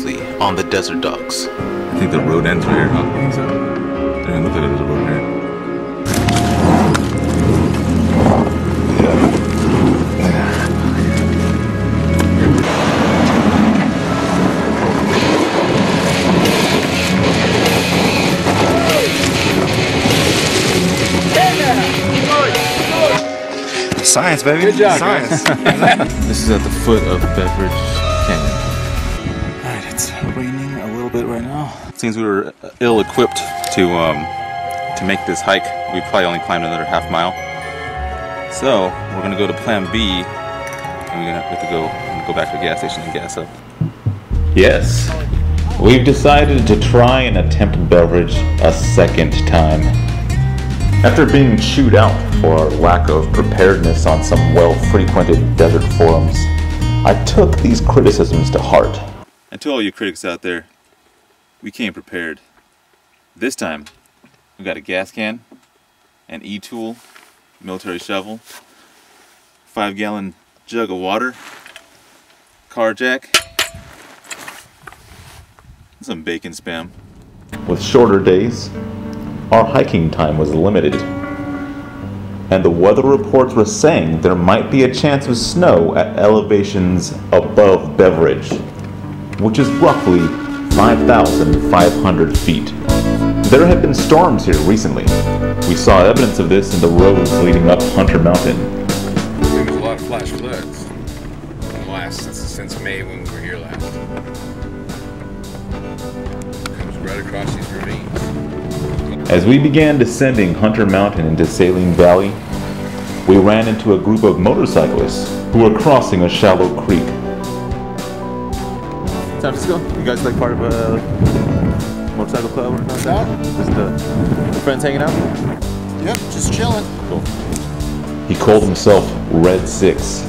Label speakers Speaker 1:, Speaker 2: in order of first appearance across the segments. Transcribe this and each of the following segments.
Speaker 1: previously on the Desert Dogs.
Speaker 2: I think the road ends right here, huh? I think so. It looks like there's a road here. Science, baby.
Speaker 3: Good job,
Speaker 2: science. This is at the foot of Beveridge Canyon. Alright, it's raining a little bit right now. Since we were ill-equipped to make this hike, we probably only climbed another half mile. So we're gonna go to Plan B, and we're gonna have to go back to the gas station and gas up.
Speaker 4: Yes, we've decided to try and attempt Beveridge a second time. After being chewed out for our lack of preparedness on some well-frequented desert forums, I took these criticisms to heart.
Speaker 2: And to all you critics out there, we came prepared. This time, we got a gas can, an e-tool, military shovel, 5-gallon jug of water, car jack, and some bacon spam.
Speaker 4: With shorter days, our hiking time was limited, and the weather reports were saying there might be a chance of snow at elevations above Beveridge, which is roughly 5,500 feet. There have been storms here recently. We saw evidence of this in the roads leading up Hunter Mountain.
Speaker 3: There was a lot of flash floods since May when we were here last. It comes right across these ravines.
Speaker 4: As we began descending Hunter Mountain into Saline Valley, we ran into a group of motorcyclists who were crossing a shallow creek.
Speaker 2: San Francisco, you guys like part of a motorcycle club or something?
Speaker 5: Yeah.
Speaker 2: Just the friends hanging out?
Speaker 5: Yep, just chilling.
Speaker 4: Cool. He called himself Red 6.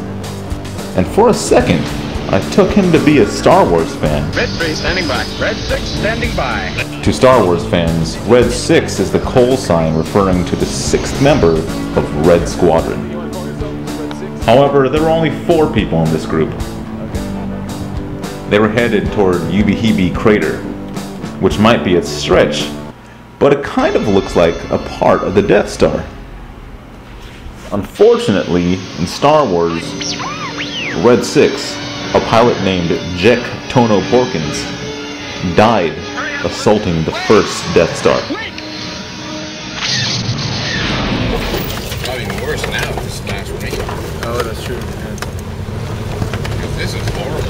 Speaker 4: And for a second, I took him to be a Star Wars fan.
Speaker 6: Red 3 standing by. Red 6 standing by.
Speaker 4: To Star Wars fans, Red 6 is the call sign referring to the 6th member of Red Squadron. However, there were only 4 people in this group. They were headed toward Ubehebe Crater, which might be a stretch, but it kind of looks like a part of the Death Star. Unfortunately, in Star Wars, Red 6, a pilot named Jek Tono Porkins, died assaulting the first Death Star.
Speaker 3: Probably even worse now with this last rain.
Speaker 5: Oh, that's true.
Speaker 3: Because this is horrible.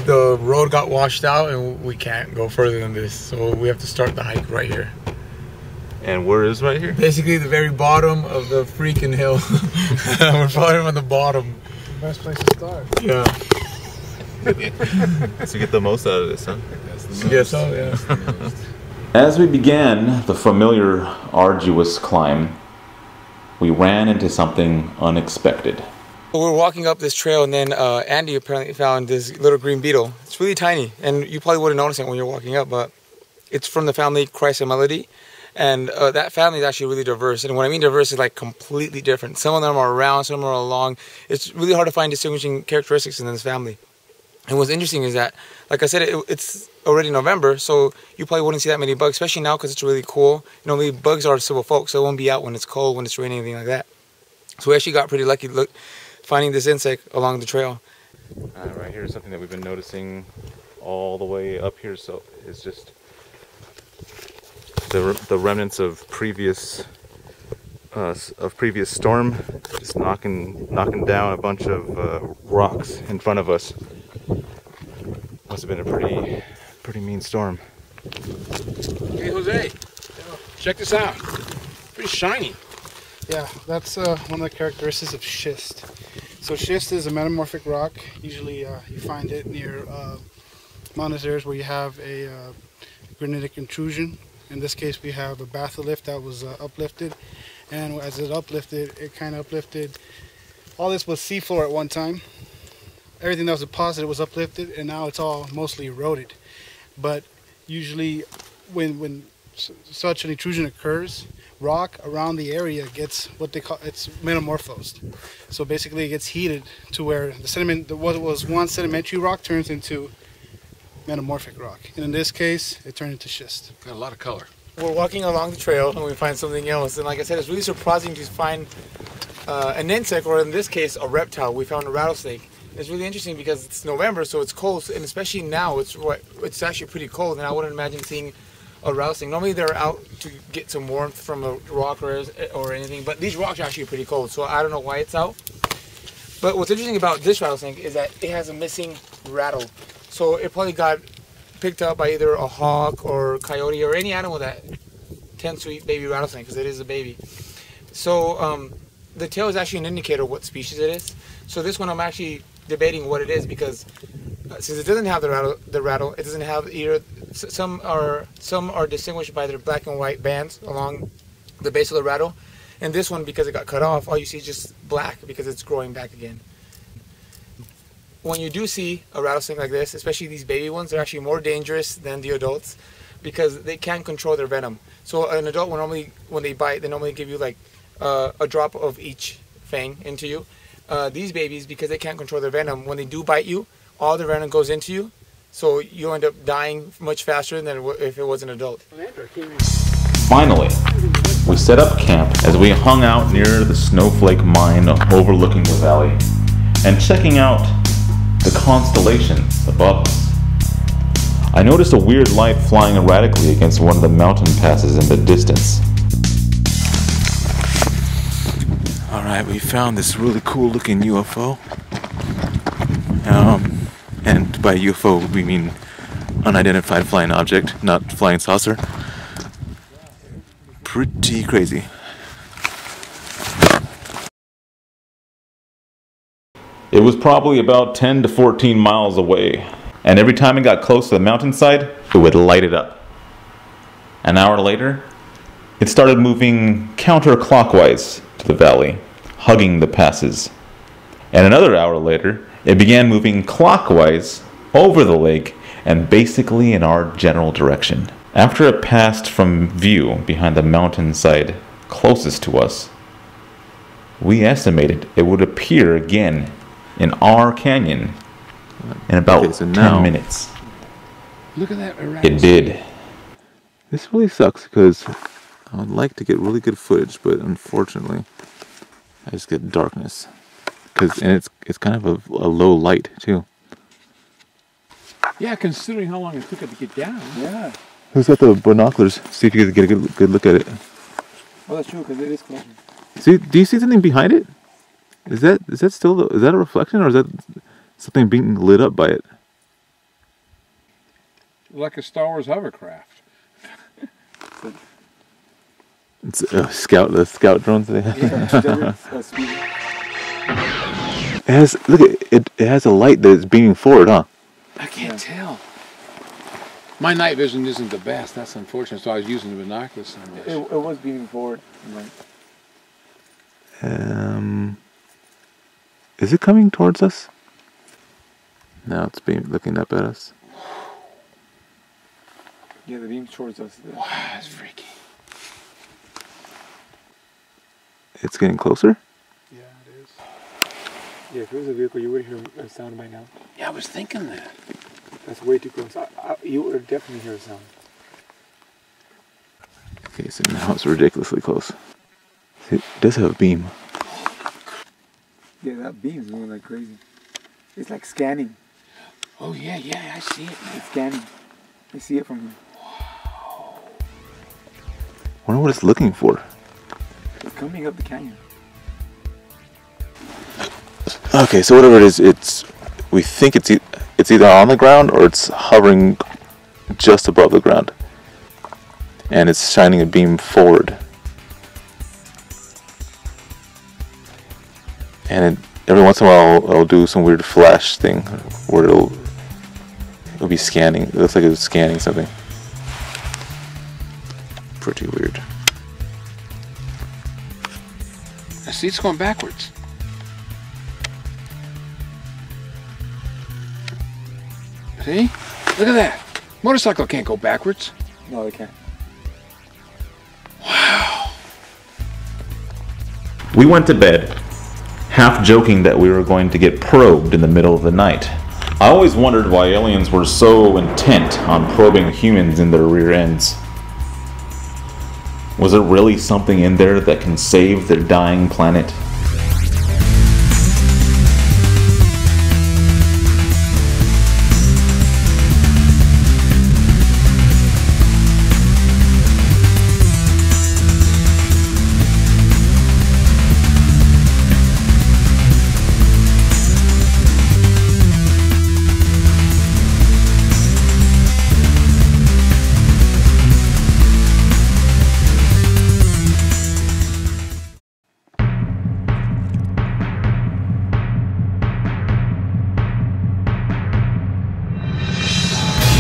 Speaker 5: The road got washed out and we can't go further than this, so we have to start the hike right here.
Speaker 2: And where is right here?
Speaker 5: Basically the very bottom of the freaking hill. We're probably on the bottom.
Speaker 7: Best place to start.
Speaker 5: Yeah.
Speaker 2: To get the most out of this, huh?
Speaker 5: Yes, so, yeah.
Speaker 4: As we began the familiar arduous climb, we ran into something unexpected.
Speaker 5: We were walking up this trail and then Andy apparently found this little green beetle. It's really tiny and you probably wouldn't notice it when you're walking up, but it's from the family Chrysomelody. And that family is actually really diverse. And when I mean diverse, is like completely different. Some of them are round, some of them are long. It's really hard to find distinguishing characteristics in this family. And what's interesting is that, like I said, it's already November, so you probably wouldn't see that many bugs, especially now because it's really cool. You know, maybe bugs are civil folk, so it won't be out when it's cold, when it's raining, anything like that. So we actually got pretty lucky finding this insect along the trail.
Speaker 2: Right here is something that we've been noticing all the way up here. So it's just the remnants of previous storm, just knocking down a bunch of rocks in front of us. Must have been a pretty mean storm.
Speaker 3: Hey Jose, check this out. Pretty shiny.
Speaker 7: Yeah, that's one of the characteristics of schist. So schist is a metamorphic rock. Usually you find it near mountainous areas where you have a granitic intrusion. In this case we have a batholith that was uplifted, and as it uplifted, it kind of uplifted. All this was seafloor at one time. Everything that was deposited was uplifted, and now it's all mostly eroded. But usually when such an intrusion occurs, rock around the area gets what they call, it's metamorphosed. So basically it gets heated to where the sediment, what was once sedimentary rock turns into metamorphic rock. And in this case, it turned into schist.
Speaker 3: Got a lot of color.
Speaker 5: We're walking along the trail and we find something else. And like I said, it's really surprising to find an insect, or in this case, a reptile. We found a rattlesnake. It's really interesting because it's November, so it's cold, and especially now, it's actually pretty cold, and I wouldn't imagine seeing a rattlesnake. Normally they're out to get some warmth from a rock or anything, but these rocks are actually pretty cold, so I don't know why it's out. But what's interesting about this rattlesnake is that it has a missing rattle. So it probably got picked up by either a hawk or coyote or any animal that tends to eat baby rattlesnake, because it is a baby. So the tail is actually an indicator of what species it is. So this one I'm actually debating what it is, because since it doesn't have the rattle, it doesn't have either. Some are distinguished by their black and white bands along the base of the rattle, and this one, because it got cut off, all you see is just black because it's growing back again. When you do see a rattlesnake like this, especially these baby ones, they're actually more dangerous than the adults because they can't control their venom. So an adult will normally, when they bite, they normally give you like a drop of each fang into you. These babies, because they can't control their venom, when they do bite you, all the venom goes into you, so you end up dying much faster than if it was an adult.
Speaker 4: Finally, we set up camp as we hung out near the snowflake mine overlooking the valley and checking out the constellations above us. I noticed a weird light flying erratically against one of the mountain passes in the distance.
Speaker 2: Alright, we found this really cool looking UFO. And by UFO we mean unidentified flying object, not flying saucer. Pretty crazy.
Speaker 4: It was probably about 10 to 14 miles away, and every time it got close to the mountainside, it would light it up. An hour later, it started moving counterclockwise to the valley, hugging the passes. And another hour later, it began moving clockwise over the lake and basically in our general direction. After it passed from view behind the mountainside closest to us, we estimated it would appear again in our canyon in about 10 minutes.
Speaker 3: Look at that.
Speaker 4: It did.
Speaker 2: This really sucks because I would like to get really good footage, but unfortunately I just get darkness. And it's kind of a low light too.
Speaker 3: Yeah, considering how long it took it to get down. Yeah.
Speaker 2: Who's got the binoculars? See if you can get a good look at it.
Speaker 5: Oh, that's true, because it is closer.
Speaker 2: See, do you see something behind it? Is that still is that a reflection, or is that something being lit up by it?
Speaker 3: Like a Star Wars hovercraft.
Speaker 2: It's the scout drones.
Speaker 5: Yeah,
Speaker 2: It has, look at it. It has a light that is beaming forward, huh?
Speaker 3: I can't tell. My night vision isn't the best. That's unfortunate. So I was using the binoculars on this.
Speaker 5: It was beaming forward. Right.
Speaker 2: Is it coming towards us? No, it's looking up at us.
Speaker 5: Yeah, the beam's towards us.
Speaker 3: Wow, that's freaky.
Speaker 2: It's getting closer?
Speaker 7: Yeah, it is.
Speaker 5: Yeah, if it was a vehicle, you would hear a sound by now.
Speaker 3: Yeah, I was thinking that.
Speaker 5: That's way too close. You would definitely hear a sound.
Speaker 2: Okay, so now it's ridiculously close. See, it does have a beam.
Speaker 5: Yeah, that beam's moving like crazy. It's like scanning.
Speaker 3: Oh, yeah, I see it.
Speaker 5: It's scanning. I see it from here.
Speaker 2: I wonder what it's looking for.
Speaker 5: It's coming up the canyon.
Speaker 2: Okay, so whatever it is, we think it's either on the ground or it's hovering just above the ground. And it's shining a beam forward. And every once in a while it'll do some weird flash thing where it'll be scanning. It looks like it's scanning something. Pretty weird.
Speaker 3: I see it's going backwards. See? Look at that. Motorcycle can't go backwards.
Speaker 5: No, they can't.
Speaker 3: Wow.
Speaker 4: We went to bed, half joking that we were going to get probed in the middle of the night. I always wondered why aliens were so intent on probing humans in their rear ends. Was there really something in there that can save their dying planet?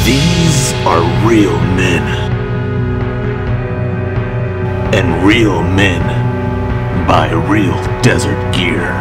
Speaker 1: These are real men. And real men buy real desert gear.